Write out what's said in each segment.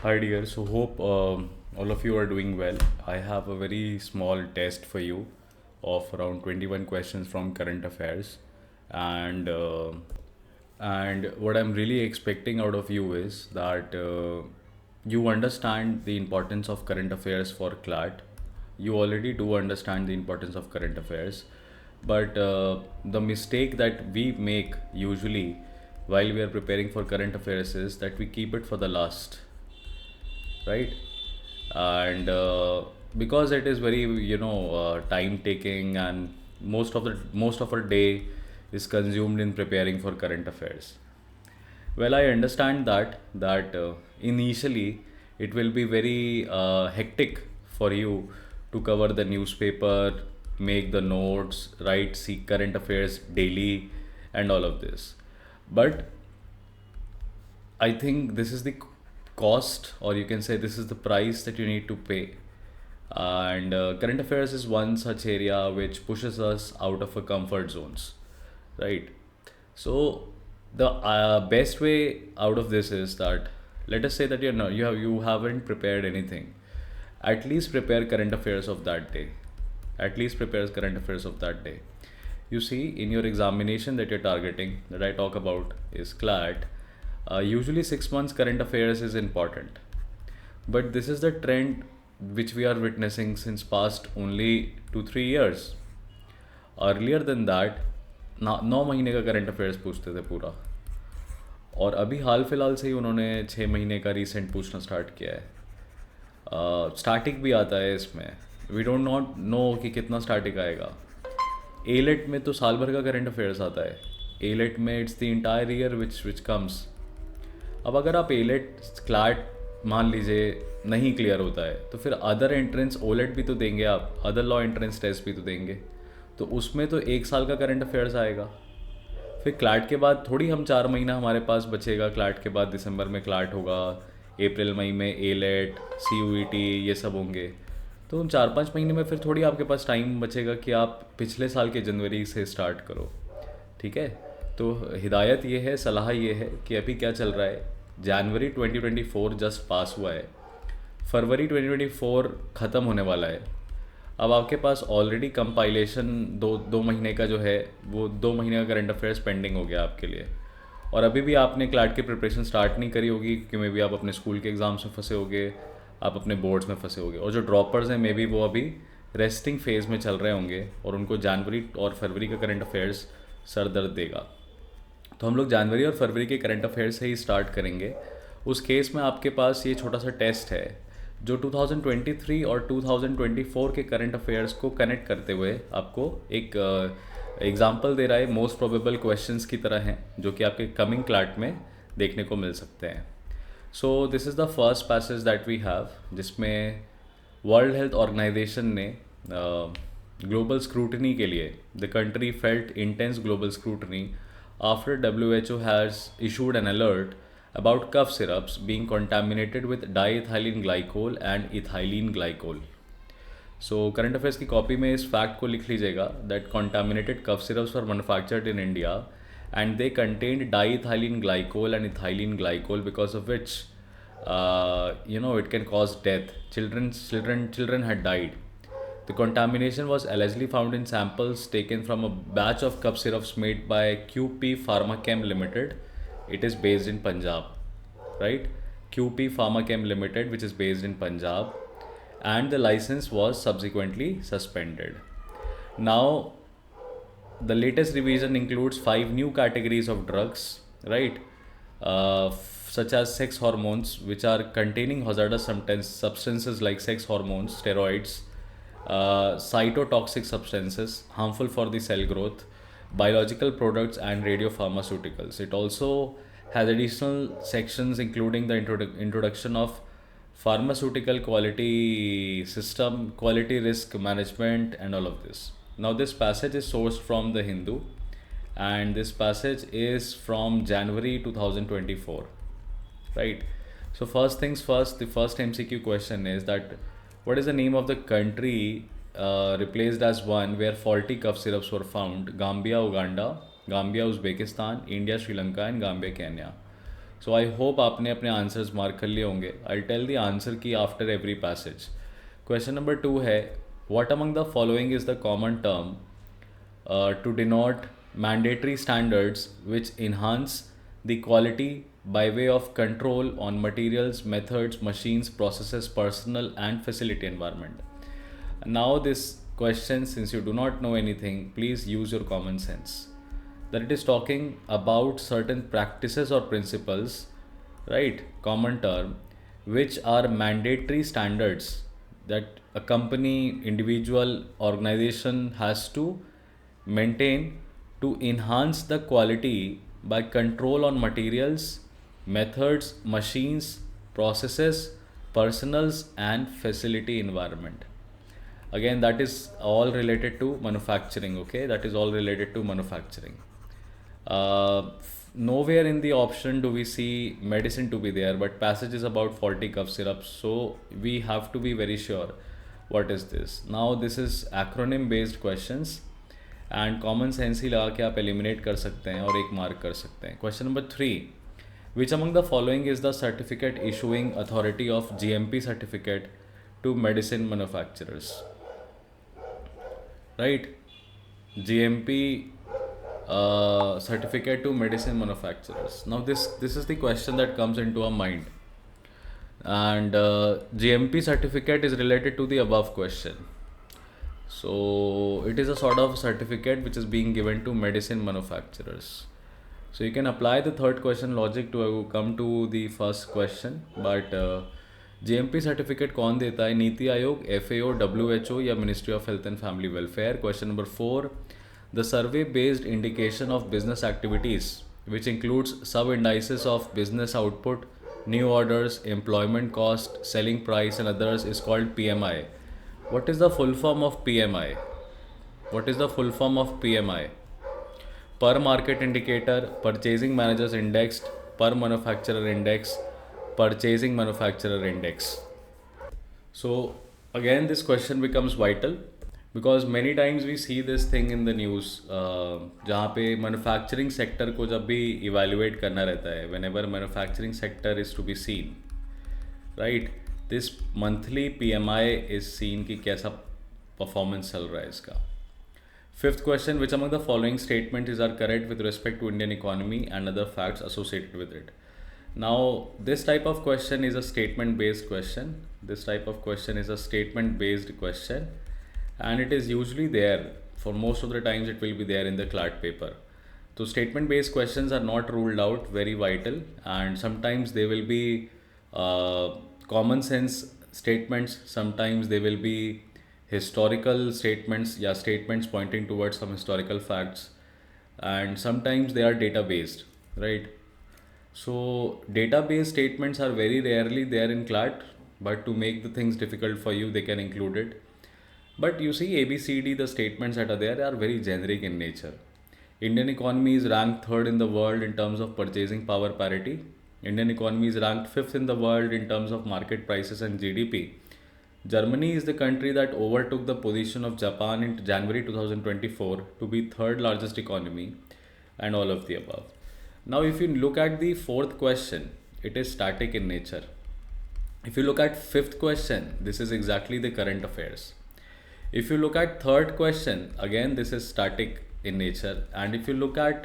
Hi dear, so hope all of you are doing well. I have a very small test for you of around 21 questions from current affairs, and what I'm really expecting out of you is that you understand the importance of current affairs for CLAT. You already do understand the importance of current affairs, but the mistake that we make usually while we are preparing for current affairs is that we keep it for the last, right? And because it is very time taking, and most of our day is consumed in preparing for current affairs. Well, I understand that initially it will be very hectic for you to cover the newspaper, make the notes, write see current affairs daily, and all of this. But I think this is the cost, or you can say this is the price that you need to pay. And current affairs is one such area which pushes us out of our comfort zones, right? So the best way out of this is that, let us say that you haven't prepared anything. At least prepare current affairs of that day. At least prepare current affairs of that day. You see, in your examination that you're targeting, that I talk about is CLAT. Usually 6 months current affairs is important, but this is the trend which we are witnessing since past only 2 3 years. Earlier than that, 9 महीने का current affairs पूछते थे पूरा, और अभी हाल फिलहाल से ही उन्होंने 6 महीने का रिसेंट पूछना स्टार्ट किया है. स्टैटिक भी आता है इसमें. वी डोंट नॉट नो कि कितना स्टैटिक आएगा. एलेट में तो साल भर का करंट अफेयर्स आता है. एलेट में it's the entire year which comes. अब अगर आप एलेट क्लैट मान लीजिए नहीं क्लियर होता है, तो फिर अदर एंट्रेंस ओलेट भी तो देंगे आप, अदर लॉ एंट्रेंस टेस्ट भी तो देंगे, तो उसमें तो 1 साल का करंट अफेयर्स आएगा. फिर क्लैट के बाद थोड़ी हम 4 महीना हमारे पास बचेगा. क्लैट के बाद दिसंबर में क्लैट होगा, अप्रैल मई में AILET C you E T ये सब होंगे. तो उन 4 5 महीने में फिर थोड़ी आपके पास टाइम बचेगा कि आप पिछले साल के जनवरी से स्टार्ट करो. ठीक है. तो हिदायत ये है, सलाह ये है कि अभी क्या चल रहा है. जनवरी 2024 जस्ट पास हुआ है. फरवरी 2024 ख़त्म होने वाला है. अब आपके पास ऑलरेडी कंपाइलेशन दो दो महीने का जो है, वो 2 महीने का करंट अफेयर्स पेंडिंग हो गया आपके लिए. और अभी भी आपने क्लैट की प्रिपरेशन स्टार्ट नहीं करी होगी, क्योंकि मे बी आप अपने स्कूल के एग्ज़ाम्स में फंसे होगे, आप अपने बोर्ड्स में फंसे होगे. और जो ड्रॉपर्स हैं मे बी वो अभी रेस्टिंग फेज़ में चल रहे होंगे, और उनको जनवरी और फरवरी का करंट अफेयर्स सर दर्द देगा. तो हम लोग जनवरी और फरवरी के करंट अफेयर्स से ही स्टार्ट करेंगे. उस केस में आपके पास ये छोटा सा टेस्ट है जो 2023 और 2024 के करंट अफेयर्स को कनेक्ट करते हुए आपको एक एग्जांपल दे रहा है. मोस्ट प्रोबेबल क्वेश्चंस की तरह हैं जो कि आपके कमिंग क्लैट में देखने को मिल सकते हैं. So this is the first passage that we have, जिसमें वर्ल्ड हेल्थ ऑर्गेनाइजेशन ने ग्लोबल स्क्रूटनी के लिए, the country felt intense global scrutiny after WHO has issued an alert about cough syrups being contaminated with diethylene glycol and ethylene glycol. So current affairs की copy में इस fact को लिख लीजिएगा that contaminated cough syrups were manufactured in India and they contained diethylene glycol and ethylene glycol, because of which it can cause death. Children had died. The contamination was allegedly found in samples taken from a batch of cup syrups made by QP Pharmachem Limited. It is based in Punjab, right? QP Pharmachem Limited, which is based in Punjab, and the license was subsequently suspended. Now, the latest revision includes 5 new categories of drugs, right? Such as sex hormones, which are containing hazardous substances like sex hormones, steroids, cytotoxic substances harmful for the cell growth, biological products, and radiopharmaceuticals. It also has additional sections including the introduction of pharmaceutical quality system, quality risk management, and all of this. Now, this passage is sourced from the Hindu, and this passage is from January 2024, right? So first things first, the first MCQ question is that what is the name of the country replaced as one where faulty cough syrups were found? Gambia, Uganda, Gambia, Uzbekistan, India, Sri Lanka, and Gambia, Kenya. So I hope आपने अपने answers mark कर लिए होंगे. I tell the answer की after every passage. Question number 2 है, what among the following is the common term to denote mandatory standards which enhance the quality by way of control on materials, methods, machines, processes, personal and facility environment. Now this question, since you do not know anything, please use your common sense. That it is talking about certain practices or principles, right? Common term, which are mandatory standards that a company, individual, organization has to maintain to enhance the quality by control on materials, methods, machines, processes, personals and facility environment. Again, that is all related to manufacturing. Okay, that is all related to manufacturing. Nowhere in the option do we see medicine to be there, but passage is about 40 cough syrups, so we have to be very sure what is this. Now this is acronym based questions and common sense ही लगा के आप eliminate कर सकते हैं और एक mark कर सकते हैं. Question number 3, which among the following is the certificate issuing authority of GMP certificate to medicine manufacturers? Right, GMP certificate to medicine manufacturers. Now this is the question that comes into our mind, and GMP certificate is related to the above question. So it is a sort of certificate which is being given to medicine manufacturers. So you can apply the third question logic to come to the first question, but GMP certificate कौन देता है? NITI Aayog, FAO, WHO या Ministry of Health and Family Welfare. Question number 4, the survey based indication of business activities which includes sub indices of business output, new orders, employment cost, selling price and others is called PMI. What is the full form of PMI? What is the full form of PMI? Per market indicator, purchasing managers indexed, per manufacturer index, purchasing manufacturer index. So again this question becomes vital because many times we see this thing in the news, जहाँ पे manufacturing sector को जब भी evaluate करना रहता है, whenever manufacturing sector is to be seen, right, this monthly PMI is seen कि कैसा performance चल रहा है इसका. Fifth question, which among the following statements are correct with respect to Indian economy and other facts associated with it? Now this type of question is a statement based question. This type of question is a statement based question, and it is usually there, for most of the times it will be there in the CLAT paper. So statement based questions are not ruled out, very vital, and sometimes they will be common sense statements, sometimes they will be historical statements, yeah, statements pointing towards some historical facts, and sometimes they are data based, right? So database statements are very rarely there in CLAT, but to make the things difficult for you, they can include it. But you see ABCD, the statements that are there, they are very generic in nature. Indian economy is ranked third in the world in terms of purchasing power parity. Indian economy is ranked fifth in the world in terms of market prices and GDP. Germany is the country that overtook the position of Japan in January 2024 to be third largest economy, and all of the above. Now if you look at the fourth question, it is static in nature. If you look at fifth question, this is exactly the current affairs. If you look at third question, again this is static in nature, and if you look at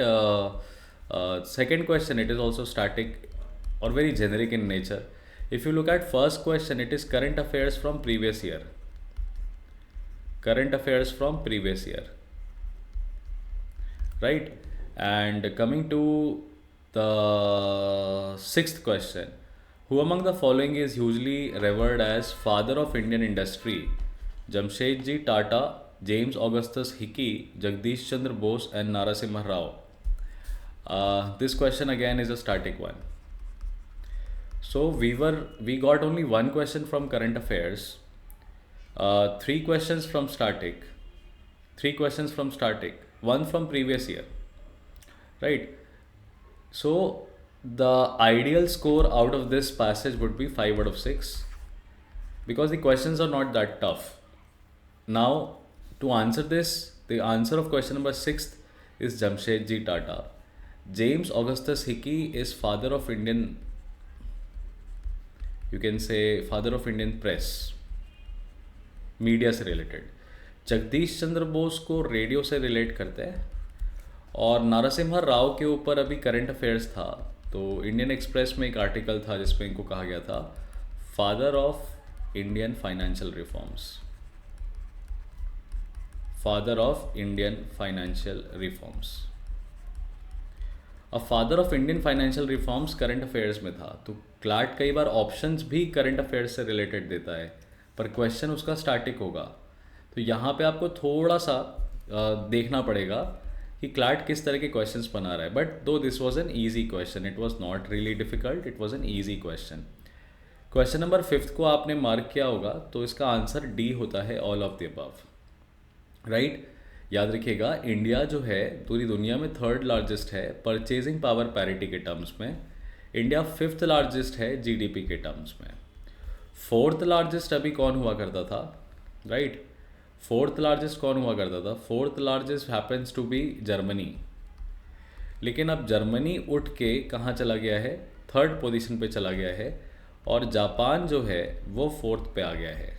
second question, it is also static or very generic in nature. If you look at first question, it is current affairs from previous year. Current affairs from previous year, right? And coming to the sixth question, who among the following is usually revered as father of Indian industry? Jamshedji Tata, James Augustus Hickey, Jagdish Chandra Bose and Narasimha Rao. This question again is a static one. So we got only one question from current affairs, three questions from static, one from previous year, right? So the ideal score out of this passage would be 5 out of 6 because the questions are not that tough. Now to answer this, the answer of question number 6 is Jamshedji Tata. James Augustus Hickey is father of Indian, you can say father of Indian press, media से related. Jagdish Chandra Bose को radio से relate करते हैं. और नरसिम्हा राव के ऊपर अभी current affairs था, तो इंडियन एक्सप्रेस में एक आर्टिकल था जिसमें इनको कहा गया था father of Indian financial reforms. Father of Indian financial reforms. अब father of Indian financial reforms current affairs में था, तो क्लैट कई बार ऑप्शंस भी करंट अफेयर्स से रिलेटेड देता है, पर क्वेश्चन उसका स्टैटिक होगा. तो यहाँ पे आपको थोड़ा सा देखना पड़ेगा कि क्लैट किस तरह के क्वेश्चंस बना रहा है. बट दो this was an easy question, it was not really difficult, it was an easy question. Question number 5 को आपने मार्क किया होगा, तो इसका आंसर डी होता है, all of the above. Right, याद रखिएगा इंडिया जो है पूरी दुनिया में थर्ड लार्जेस्ट है परचेजिंग पावर पैरिटी के टर्म्स में. इंडिया 5th लार्जेस्ट है जीडीपी के टर्म्स में. 4th लार्जेस्ट अभी कौन हुआ करता था? राइट, 4th लार्जेस्ट कौन हुआ करता था? 4th largest happens to be Germany. लेकिन अब जर्मनी उठ के कहाँ चला गया है? 3rd पोजीशन पे चला गया है. और जापान जो है वो 4th पे आ गया है.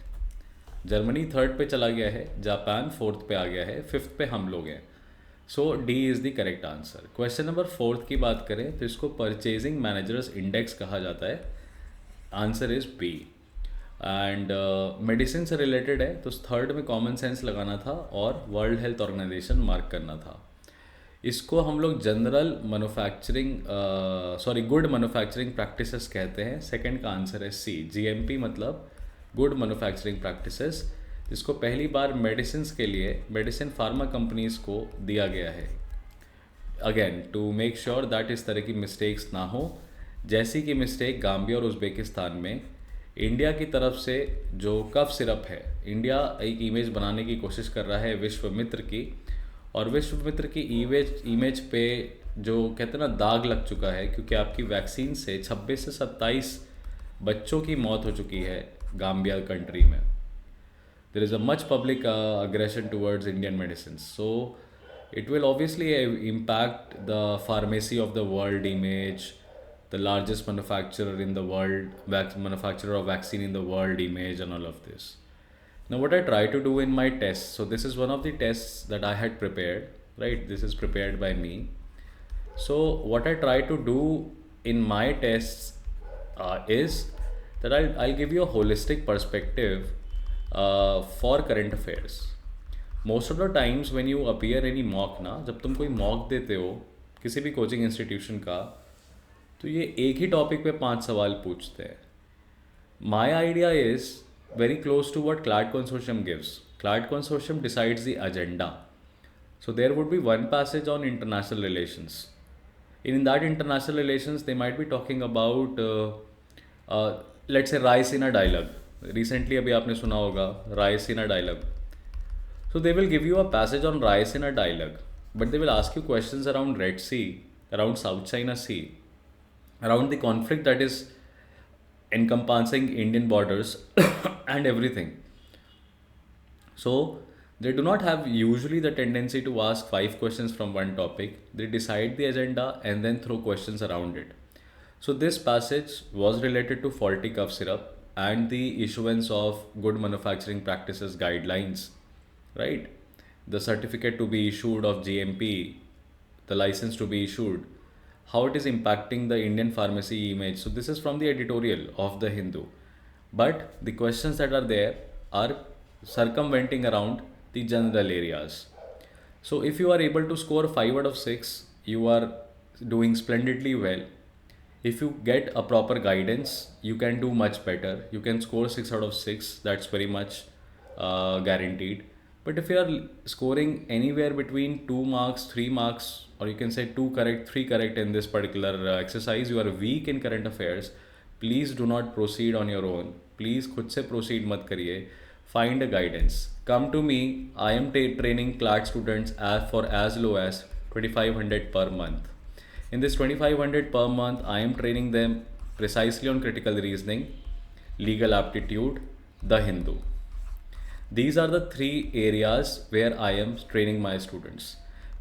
जर्मनी 3rd पे चला गया है, जापान 4th पे आ गया है, 5th पे हम लोग हैं. So D is the correct answer. Question number 4 की बात करें तो इसको परचेजिंग मैनेजर्स इंडेक्स कहा जाता है. Answer is B. And medicine से रिलेटेड है, तो 3rd में कॉमन सेंस लगाना था और वर्ल्ड हेल्थ ऑर्गेनाइजेशन मार्क करना था. इसको हम लोग general manufacturing good manufacturing practices कहते हैं. 2nd का आंसर है सी, जीएमपी मतलब गुड मैन्युफैक्चरिंग प्रैक्टिसेस, जिसको पहली बार मेडिसिन के लिए मेडिसिन फार्मा कंपनीज़ को दिया गया है. Again to make sure that इस तरह की मिस्टेक्स ना हो, जैसी कि मिस्टेक गाम्बिया और उज़्बेकिस्तान में इंडिया की तरफ से जो कफ सिरप है, इंडिया एक इमेज बनाने की कोशिश कर रहा है विश्वमित्र की, और विश्वमित्र की इमेज पे जो कहते हैं ना दाग लग चुका है, क्योंकि आपकी वैक्सीन से 26 से 27 बच्चों की मौत हो चुकी है गाम्बिया कंट्री में. There is a much public aggression towards Indian medicine, so it will obviously impact the pharmacy of the world image, the largest manufacturer in the world, manufacturer of vaccine in the world image, and all of this. Now what I try to do in my tests, so this is one of the tests that I had prepared, right? This is prepared by me. So what I try to do in my tests is that I'll give you a holistic perspective for current affairs. Most of the times when you appear any mock ना, जब तुम कोई mock देते हो किसी भी coaching institution का, तो ये एक ही टॉपिक पे 5 सवाल पूछते हैं. My idea is very close to what CLAT consortium gives. CLAT consortium decides the agenda. So there would be one passage on international relations. In that international relations they might be talking about let's say Raisina dialogue. Recently अभी आपने सुना होगा Raisina dialogue. So they will give you a passage on Raisina dialogue, but they will ask you questions around Red Sea, around South China Sea, around the conflict that is encompassing Indian borders and everything. So they do not have usually the tendency to ask 5 questions from one topic. They decide the agenda and then throw questions around it. So this passage was related to faulty cough syrup and the issuance of good manufacturing practices guidelines. Right, the certificate to be issued of GMP, the license to be issued, how it is impacting the Indian pharmacy image. So this is from the editorial of the Hindu, but the questions that are there are circumventing around the general areas. So if you are able to score 5 out of 6, you are doing splendidly well. If you get a proper guidance, you can do much better. You can score 6 out of 6, that's very much guaranteed. But if you are scoring anywhere between 2 marks, 3 marks, or you can say 2 correct, 3 correct in this particular exercise, you are weak in current affairs, please do not proceed on your own. Please खुद से proceed मत करिए. Find a guidance. Come to me. I am training CLAT students for as low as 2500 per month. In this 2500 per month, I am training them precisely on critical reasoning, legal aptitude, the Hindu. These are the 3 areas where I am training my students.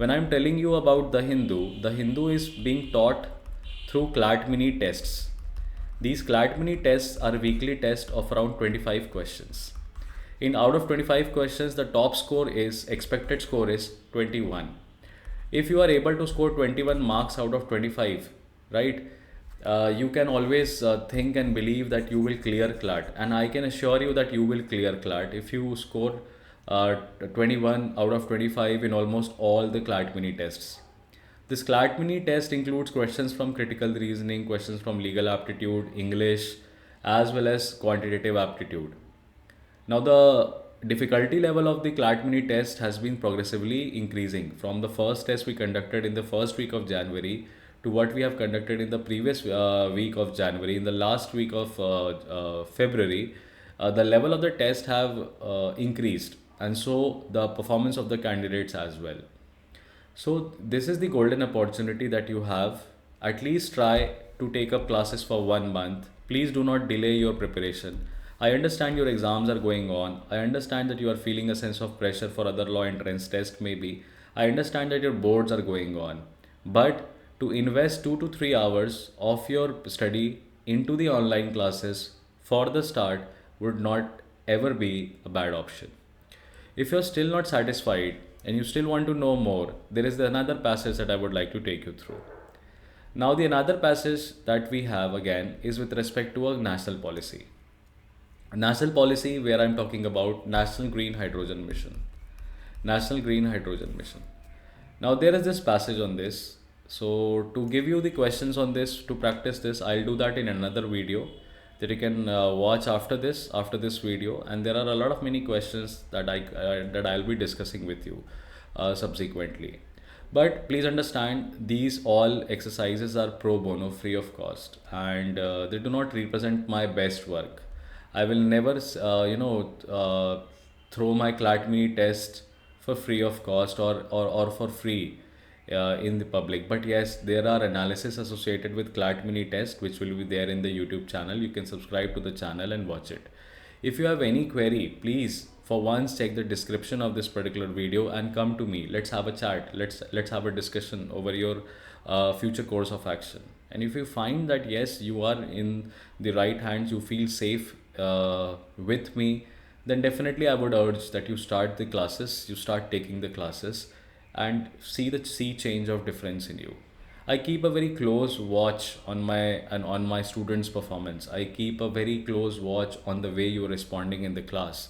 When I'm telling you about the Hindu is being taught through CLAT mini tests. These CLAT mini tests are weekly tests of around 25 questions. In out of 25 questions, the top score is expected score is 21. If you are able to score 21 marks out of 25, right, you can always think and believe that you will clear CLAT, and I can assure you that you will clear CLAT if you score 21 out of 25 in almost all the CLAT mini tests. This CLAT mini test includes questions from critical reasoning, questions from legal aptitude, English, as well as quantitative aptitude. Now, the difficulty level of the CLAT mini test has been progressively increasing from the first test we conducted in the first week of January to what we have conducted in the previous week of January. In the last week of February, the level of the test have increased, and so the performance of the candidates as well. So this is the golden opportunity that you have. At least try to take up classes for 1 month. Please do not delay your preparation. I understand your exams are going on. I understand that you are feeling a sense of pressure for other law entrance test maybe. I understand that your boards are going on. But to invest 2 to 3 hours of your study into the online classes for the start would not ever be a bad option. If you're still not satisfied and you still want to know more, there is another passage that I would like to take you through. Now, the another passage that we have again is with respect to a national policy. A national policy where I'm talking about National Green Hydrogen Mission. National Green Hydrogen Mission. Now, there is this passage on this. So, to give you the questions on this, to practice this, I'll do that in another video that you can watch after this video, and there are a lot of many questions that I'll be discussing with you subsequently. But please understand, these all exercises are pro bono, free of cost, and they do not represent my best work. I will never throw my CLAT mini test for free of cost, or for free in the public. But yes, there are analysis associated with CLAT mini test which will be there in the YouTube channel. You can subscribe to the channel and watch it. If you have any query, please for once check the description of this particular video and come to me. Let's have a chat. Let's have a discussion over your future course of action. And if you find that yes, you are in the right hands, you feel safe with me, then definitely I would urge that you start the classes, you start taking the classes, and see change of difference in you. I keep a very close watch on my students' performance. I keep a very close watch on the way you're responding in the class,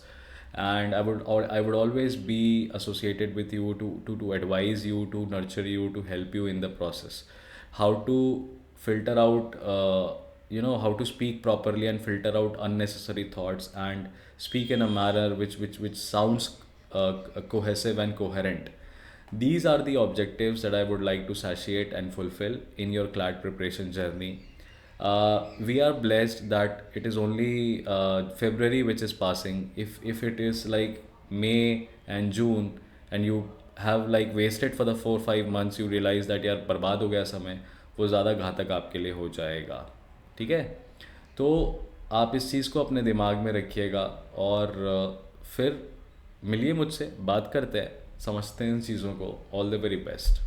and I would always be associated with you to advise you, to nurture you, to help you in the process. How to filter out, how to speak properly and filter out unnecessary thoughts and speak in a manner which sounds cohesive and coherent. These are the objectives that I would like to satiate and fulfill in your CLAT preparation journey. We are blessed that it is only February which is passing. If it is like May and June, and you have like wasted for the 4 5 months, you realize that यार बर्बाद हो गया समय, वो ज़्यादा घातक आपके लिए हो जाएगा. ठीक है, तो आप इस चीज़ को अपने दिमाग में रखिएगा, और फिर मिलिए मुझसे, बात करते हैं, समझते हैं इन चीज़ों को. All the very best.